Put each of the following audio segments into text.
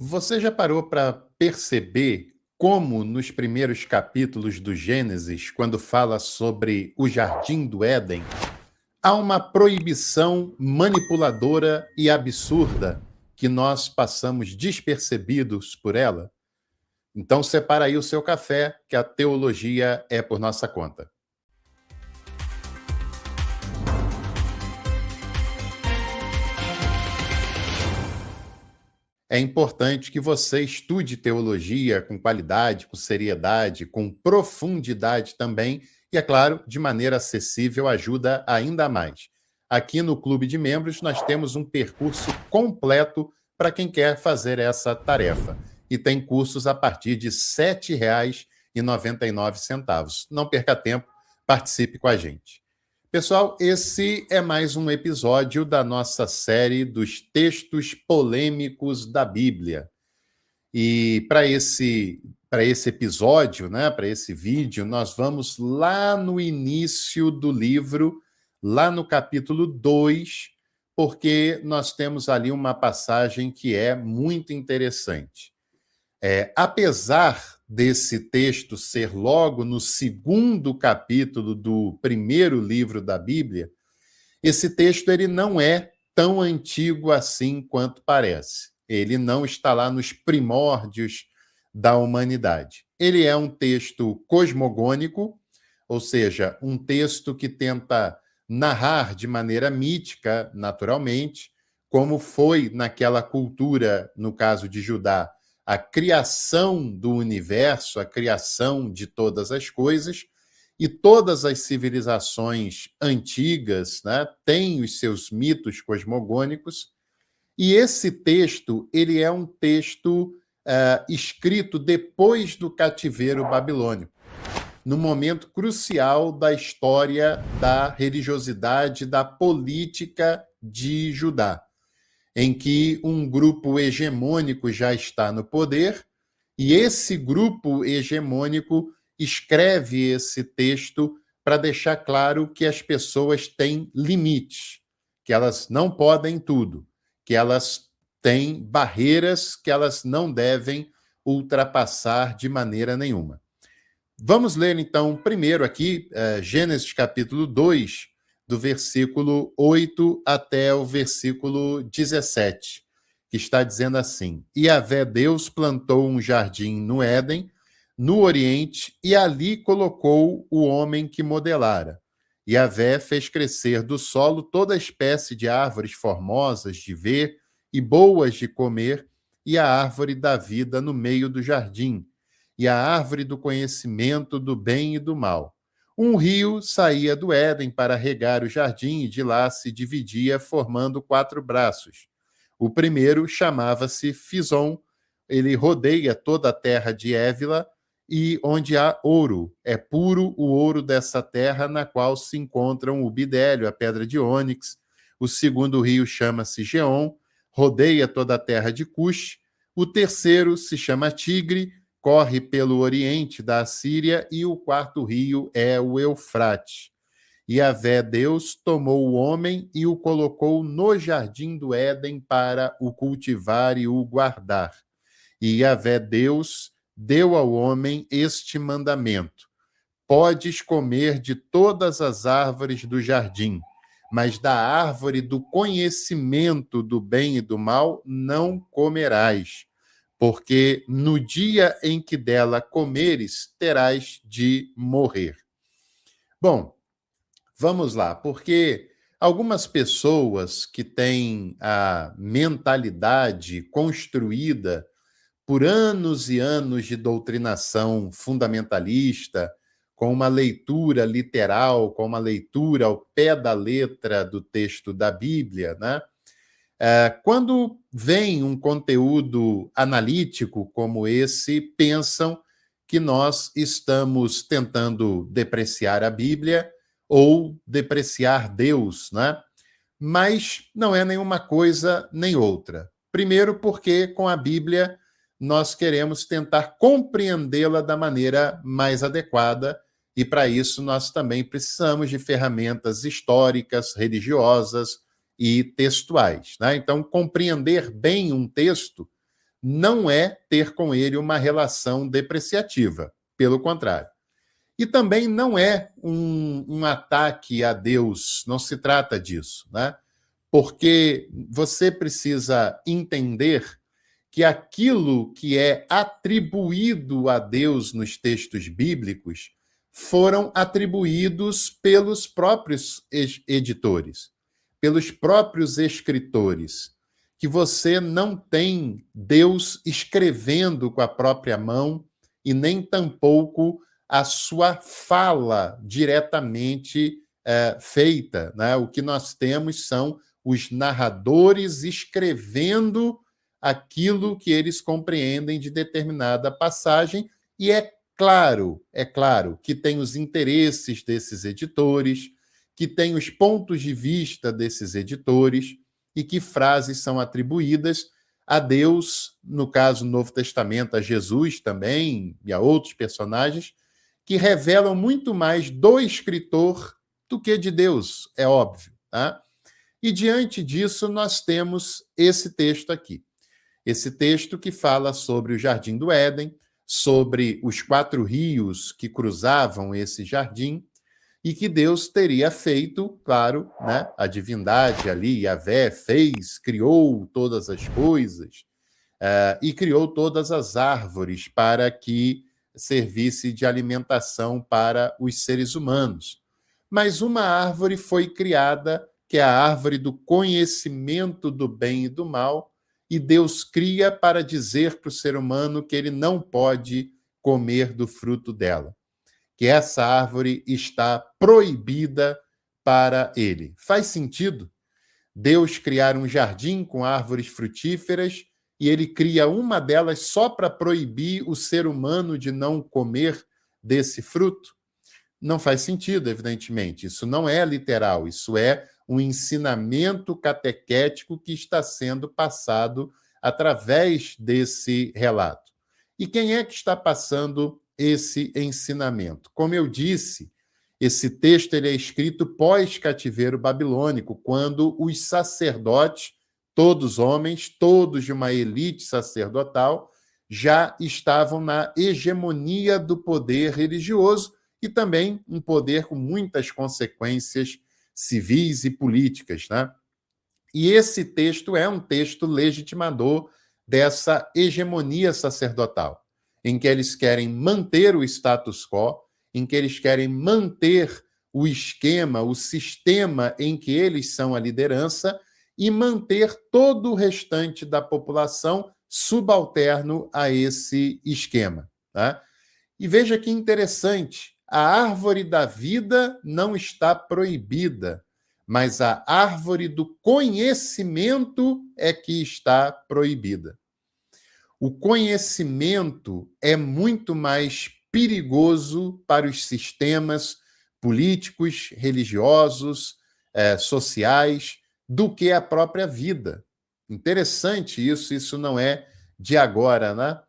Você já parou para perceber como nos primeiros capítulos do Gênesis, quando fala sobre o Jardim do Éden, há uma proibição manipuladora e absurda que nós passamos despercebidos por ela? Então separa aí o seu café, que a teologia é por nossa conta. É importante que você estude teologia com qualidade, com seriedade, com profundidade também, e, é claro, de maneira acessível, ajuda ainda mais. Aqui no Clube de Membros, nós temos um percurso completo para quem quer fazer essa tarefa. E tem cursos a partir de R$ 7,99. Não perca tempo, participe com a gente. Pessoal, esse é mais um episódio da nossa série dos textos polêmicos da Bíblia. E para esse episódio, né, para esse vídeo, nós vamos lá no início do livro, lá no capítulo 2, porque nós temos ali uma passagem que é muito interessante. Apesar desse texto ser logo no segundo capítulo do primeiro livro da Bíblia, esse texto ele não é tão antigo assim quanto parece. Ele não está lá nos primórdios da humanidade. Ele é um texto cosmogônico, ou seja, um texto que tenta narrar de maneira mítica, naturalmente, como foi naquela cultura, no caso de Judá, a criação do universo, a criação de todas as coisas, e todas as civilizações antigas, né, têm os seus mitos cosmogônicos, e esse texto ele é um texto escrito depois do cativeiro babilônico, no momento crucial da história da religiosidade, da política de Judá, em que um grupo hegemônico já está no poder, e esse grupo hegemônico escreve esse texto para deixar claro que as pessoas têm limites, que elas não podem tudo, que elas têm barreiras que elas não devem ultrapassar de maneira nenhuma. Vamos ler, então, primeiro aqui, Gênesis capítulo 2, do versículo 8 até o versículo 17, que está dizendo assim: E Yahvé Deus plantou um jardim no Éden, no Oriente, e ali colocou o homem que modelara. E Yahvé fez crescer do solo toda espécie de árvores formosas de ver e boas de comer, e a árvore da vida no meio do jardim, e a árvore do conhecimento do bem e do mal. Um rio saía do Éden para regar o jardim e de lá se dividia, formando 4 braços. O primeiro chamava-se Fison, ele rodeia toda a terra de Évila, e onde há ouro. É puro o ouro dessa terra, na qual se encontram o bidélio, a pedra de ônix. O segundo rio chama-se Geom, rodeia toda a terra de Cush. O terceiro se chama Tigre, corre pelo oriente da Assíria, e o quarto rio é o Eufrate. E Yahvé Deus tomou o homem e o colocou no jardim do Éden para o cultivar e o guardar. E Yahvé Deus deu ao homem este mandamento: podes comer de todas as árvores do jardim, mas da árvore do conhecimento do bem e do mal não comerás, porque no dia em que dela comeres, terás de morrer. Bom, vamos lá, porque algumas pessoas que têm a mentalidade construída por anos e anos de doutrinação fundamentalista, com uma leitura literal, com uma leitura ao pé da letra do texto da Bíblia, né? Quando vem um conteúdo analítico como esse, pensam que nós estamos tentando depreciar a Bíblia ou depreciar Deus, né? Mas não é nenhuma coisa nem outra. Primeiro, porque com a Bíblia nós queremos tentar compreendê-la da maneira mais adequada, e para isso nós também precisamos de ferramentas históricas, religiosas e textuais, né? Então, compreender bem um texto não é ter com ele uma relação depreciativa, pelo contrário. E também não é um ataque a Deus, não se trata disso, né? Porque você precisa entender que aquilo que é atribuído a Deus nos textos bíblicos foram atribuídos pelos próprios editores, pelos próprios escritores, que você não tem Deus escrevendo com a própria mão e nem tampouco a sua fala diretamente feita, né? O que nós temos são os narradores escrevendo aquilo que eles compreendem de determinada passagem, e é claro que tem os interesses desses editores, que tem os pontos de vista desses editores, e que frases são atribuídas a Deus, no caso do Novo Testamento, a Jesus também, e a outros personagens, que revelam muito mais do escritor do que de Deus, é óbvio, tá? E diante disso, nós temos esse texto aqui. Esse texto que fala sobre o Jardim do Éden, sobre os 4 rios que cruzavam esse jardim, e que Deus teria feito, claro, né, a divindade ali, Yahvé, fez, criou todas as coisas, e criou todas as árvores para que servisse de alimentação para os seres humanos. Mas uma árvore foi criada, que é a árvore do conhecimento do bem e do mal, e Deus cria para dizer para o ser humano que ele não pode comer do fruto dela, que essa árvore está proibida para ele. Faz sentido Deus criar um jardim com árvores frutíferas e ele cria uma delas só para proibir o ser humano de não comer desse fruto? Não faz sentido, evidentemente. Isso não é literal, isso é um ensinamento catequético que está sendo passado através desse relato. E quem é que está passando esse ensinamento? Como eu disse, esse texto ele é escrito pós-cativeiro babilônico, quando os sacerdotes, todos homens, todos de uma elite sacerdotal, já estavam na hegemonia do poder religioso e também um poder com muitas consequências civis e políticas, né? E esse texto é um texto legitimador dessa hegemonia sacerdotal, em que eles querem manter o status quo, em que eles querem manter o esquema, o sistema em que eles são a liderança e manter todo o restante da população subalterno a esse esquema, tá? E veja que interessante, a árvore da vida não está proibida, mas a árvore do conhecimento é que está proibida. O conhecimento é muito mais perigoso para os sistemas políticos, religiosos, sociais, do que a própria vida. Interessante isso não é de agora, né?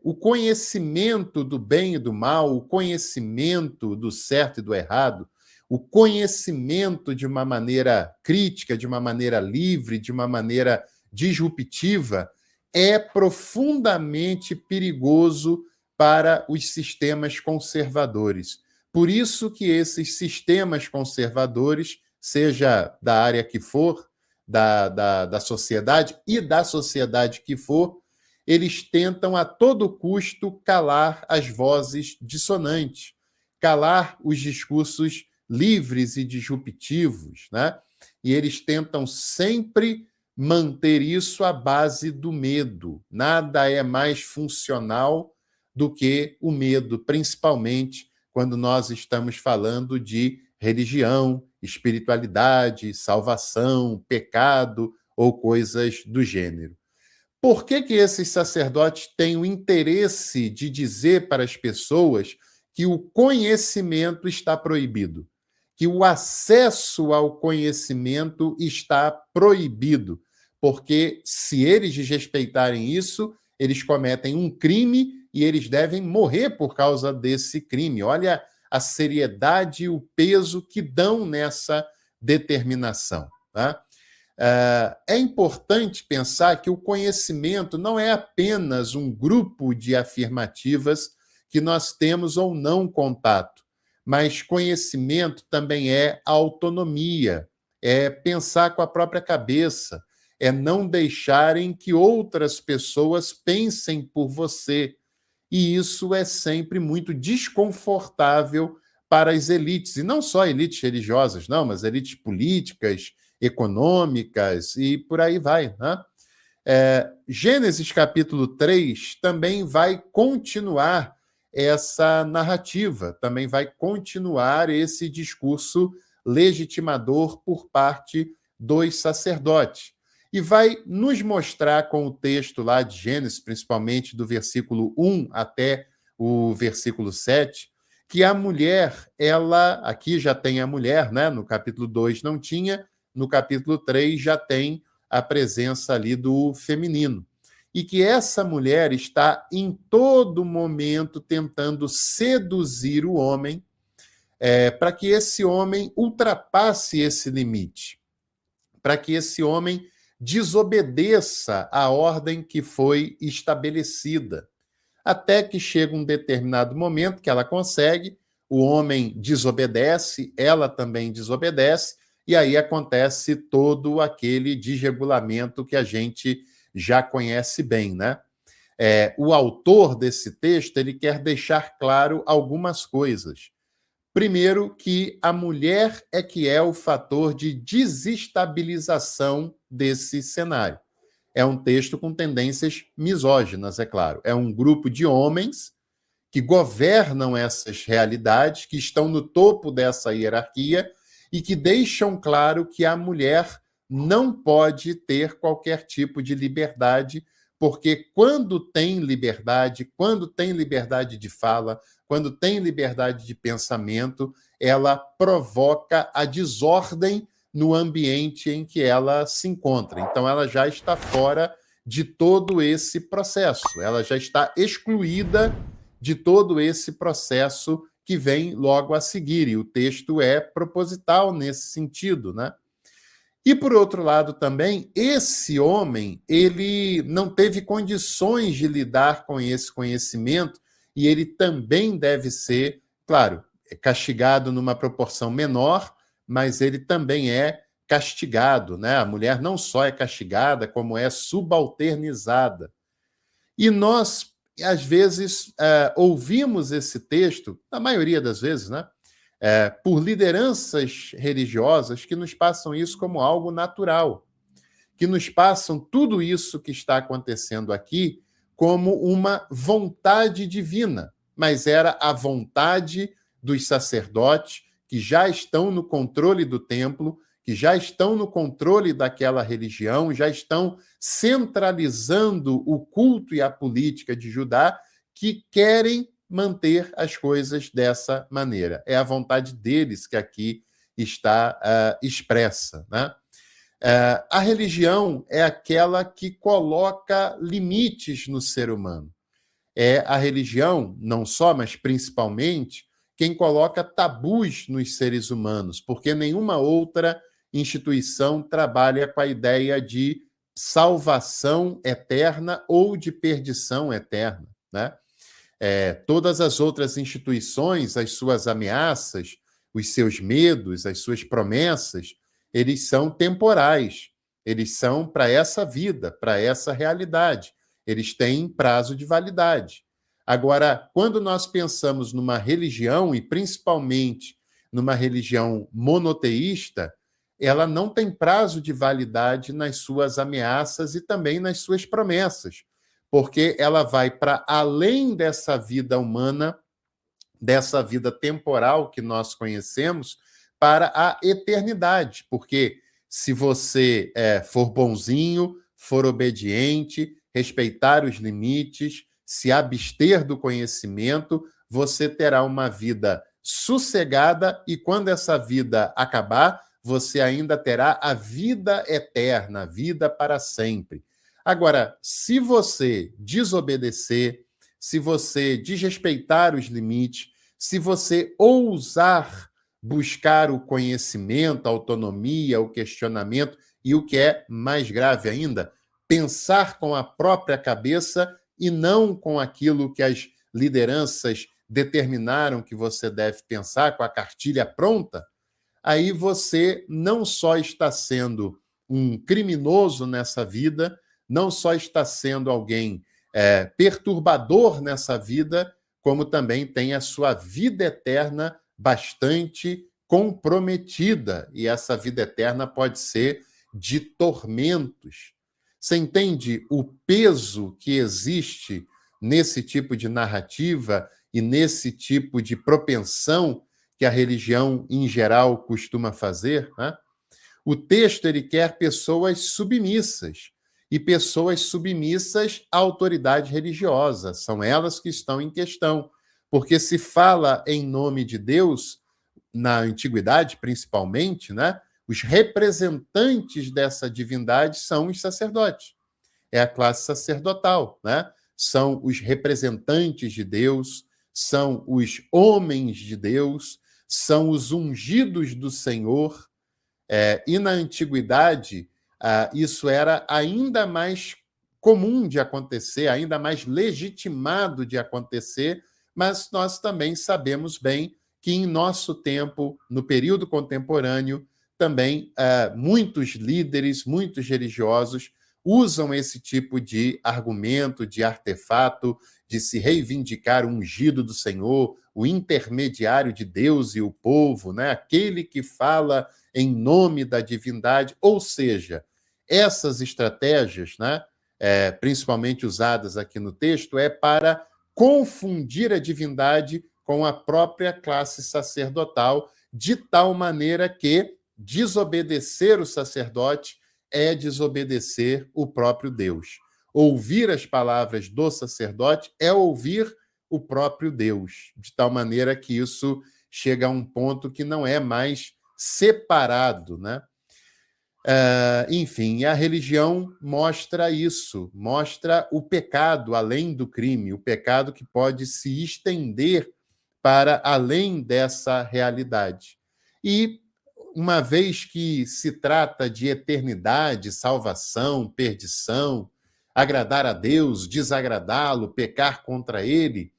O conhecimento do bem e do mal, o conhecimento do certo e do errado, o conhecimento de uma maneira crítica, de uma maneira livre, de uma maneira disruptiva, é profundamente perigoso para os sistemas conservadores. Por isso que esses sistemas conservadores, seja da área que for, da sociedade e da sociedade que for, eles tentam a todo custo calar as vozes dissonantes, calar os discursos livres e disruptivos, né? E eles tentam sempre manter isso à base do medo. Nada é mais funcional do que o medo, principalmente quando nós estamos falando de religião, espiritualidade, salvação, pecado ou coisas do gênero. Por que esses sacerdotes têm o interesse de dizer para as pessoas que o conhecimento está proibido, que o acesso ao conhecimento está proibido? Porque se eles desrespeitarem isso, eles cometem um crime e eles devem morrer por causa desse crime. Olha a seriedade e o peso que dão nessa determinação, tá? É importante pensar que o conhecimento não é apenas um grupo de afirmativas que nós temos ou não contato, mas conhecimento também é autonomia, é pensar com a própria cabeça, é não deixarem que outras pessoas pensem por você. E isso é sempre muito desconfortável para as elites, e não só elites religiosas, não, mas elites políticas, econômicas e por aí vai, né? Gênesis capítulo 3 também vai continuar essa narrativa, também vai continuar esse discurso legitimador por parte dos sacerdotes. E vai nos mostrar com o texto lá de Gênesis, principalmente do versículo 1 até o versículo 7, que a mulher, ela, aqui já tem a mulher, né? No capítulo 2 não tinha, no capítulo 3 já tem a presença ali do feminino. E que essa mulher está em todo momento tentando seduzir o homem para que esse homem ultrapasse esse limite, para que esse homem desobedeça a ordem que foi estabelecida. Até que chega um determinado momento que ela consegue, o homem desobedece, ela também desobedece, e aí acontece todo aquele desregulamento que a gente já conhece bem, né? O autor desse texto, ele quer deixar claro algumas coisas. Primeiro, que a mulher é que é o fator de desestabilização desse cenário. É um texto com tendências misóginas, é claro. É um grupo de homens que governam essas realidades, que estão no topo dessa hierarquia e que deixam claro que a mulher não pode ter qualquer tipo de liberdade, porque quando tem liberdade de fala, quando tem liberdade de pensamento, ela provoca a desordem no ambiente em que ela se encontra. Então, ela já está fora de todo esse processo, ela já está excluída de todo esse processo que vem logo a seguir, e o texto é proposital nesse sentido, né? E, por outro lado, também, esse homem, ele não teve condições de lidar com esse conhecimento e ele também deve ser, claro, castigado numa proporção menor, mas ele também é castigado, né? A mulher não só é castigada, como é subalternizada. E nós, às vezes, ouvimos esse texto, na maioria das vezes, né? Por lideranças religiosas que nos passam isso como algo natural, que nos passam tudo isso que está acontecendo aqui como uma vontade divina, mas era a vontade dos sacerdotes que já estão no controle do templo, que já estão no controle daquela religião, já estão centralizando o culto e a política de Judá, que querem manter as coisas dessa maneira. É a vontade deles que aqui está expressa, né? A religião é aquela que coloca limites no ser humano. É a religião, não só, mas principalmente, quem coloca tabus nos seres humanos, porque nenhuma outra instituição trabalha com a ideia de salvação eterna ou de perdição eterna, né? Todas as outras instituições, as suas ameaças, os seus medos, as suas promessas, eles são temporais, eles são para essa vida, para essa realidade, eles têm prazo de validade. Agora, quando nós pensamos numa religião, e principalmente numa religião monoteísta, ela não tem prazo de validade nas suas ameaças e também nas suas promessas, porque ela vai para além dessa vida humana, dessa vida temporal que nós conhecemos, para a eternidade. Porque se você for bonzinho, for obediente, respeitar os limites, se abster do conhecimento, você terá uma vida sossegada e quando essa vida acabar, você ainda terá a vida eterna, a vida para sempre. Agora, se você desobedecer, se você desrespeitar os limites, se você ousar buscar o conhecimento, a autonomia, o questionamento e o que é mais grave ainda, pensar com a própria cabeça e não com aquilo que as lideranças determinaram que você deve pensar, com a cartilha pronta, aí você não só está sendo um criminoso nessa vida, não só está sendo alguém perturbador nessa vida, como também tem a sua vida eterna bastante comprometida. E essa vida eterna pode ser de tormentos. Você entende o peso que existe nesse tipo de narrativa e nesse tipo de propensão que a religião, em geral, costuma fazer, né? O texto ele quer pessoas submissas, e pessoas submissas à autoridade religiosa. São elas que estão em questão. Porque se fala em nome de Deus, na antiguidade principalmente, né? Os representantes dessa divindade são os sacerdotes. É a classe sacerdotal, né? São os representantes de Deus, são os homens de Deus, são os ungidos do Senhor. E na antiguidade, isso era ainda mais comum de acontecer, ainda mais legitimado de acontecer, mas nós também sabemos bem que em nosso tempo, no período contemporâneo, também muitos líderes, muitos religiosos usam esse tipo de argumento, de artefato, de se reivindicar o ungido do Senhor, o intermediário de Deus e o povo, né? Aquele que fala em nome da divindade. Ou seja, essas estratégias, né, principalmente usadas aqui no texto, é para confundir a divindade com a própria classe sacerdotal, de tal maneira que desobedecer o sacerdote é desobedecer o próprio Deus. Ouvir as palavras do sacerdote é ouvir o próprio Deus, de tal maneira que isso chega a um ponto que não é mais separado, né? Enfim, a religião mostra isso, mostra o pecado além do crime, o pecado que pode se estender para além dessa realidade. E uma vez que se trata de eternidade, salvação, perdição, agradar a Deus, desagradá-lo, pecar contra ele,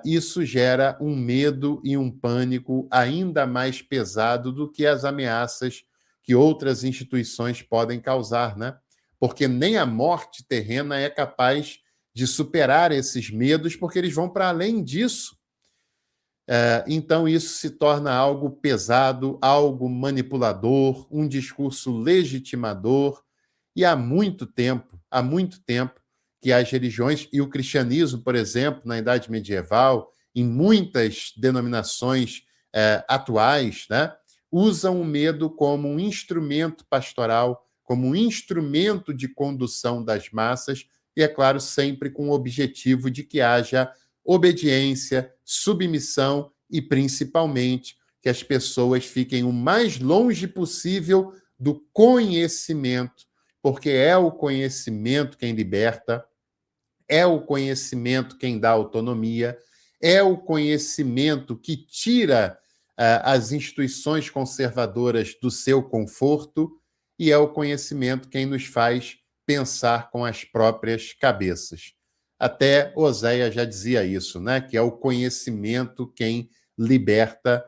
isso gera um medo e um pânico ainda mais pesado do que as ameaças que outras instituições podem causar, né? Porque nem a morte terrena é capaz de superar esses medos, porque eles vão para além disso. Então, isso se torna algo pesado, algo manipulador, um discurso legitimador, e há muito tempo que as religiões, e o cristianismo, por exemplo, na Idade Medieval, em muitas denominações atuais, né, usam o medo como um instrumento pastoral, como um instrumento de condução das massas, e, é claro, sempre com o objetivo de que haja obediência, submissão e, principalmente, que as pessoas fiquem o mais longe possível do conhecimento, porque é o conhecimento quem liberta, é o conhecimento quem dá autonomia, é o conhecimento que tira as instituições conservadoras do seu conforto, e é o conhecimento quem nos faz pensar com as próprias cabeças. Até Oséias já dizia isso, né? Que é o conhecimento quem liberta,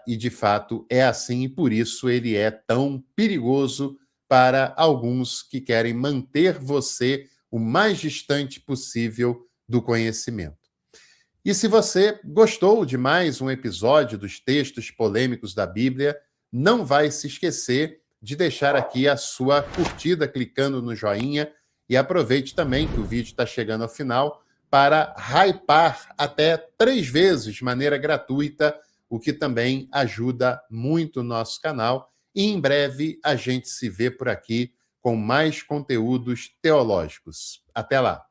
e de fato é assim, e por isso ele é tão perigoso para alguns que querem manter você o mais distante possível do conhecimento. E se você gostou de mais um episódio dos textos polêmicos da Bíblia, não vai se esquecer de deixar aqui a sua curtida clicando no joinha, e aproveite também que o vídeo está chegando ao final para hypar até 3 vezes de maneira gratuita, o que também ajuda muito o nosso canal. E em breve a gente se vê por aqui com mais conteúdos teológicos. Até lá!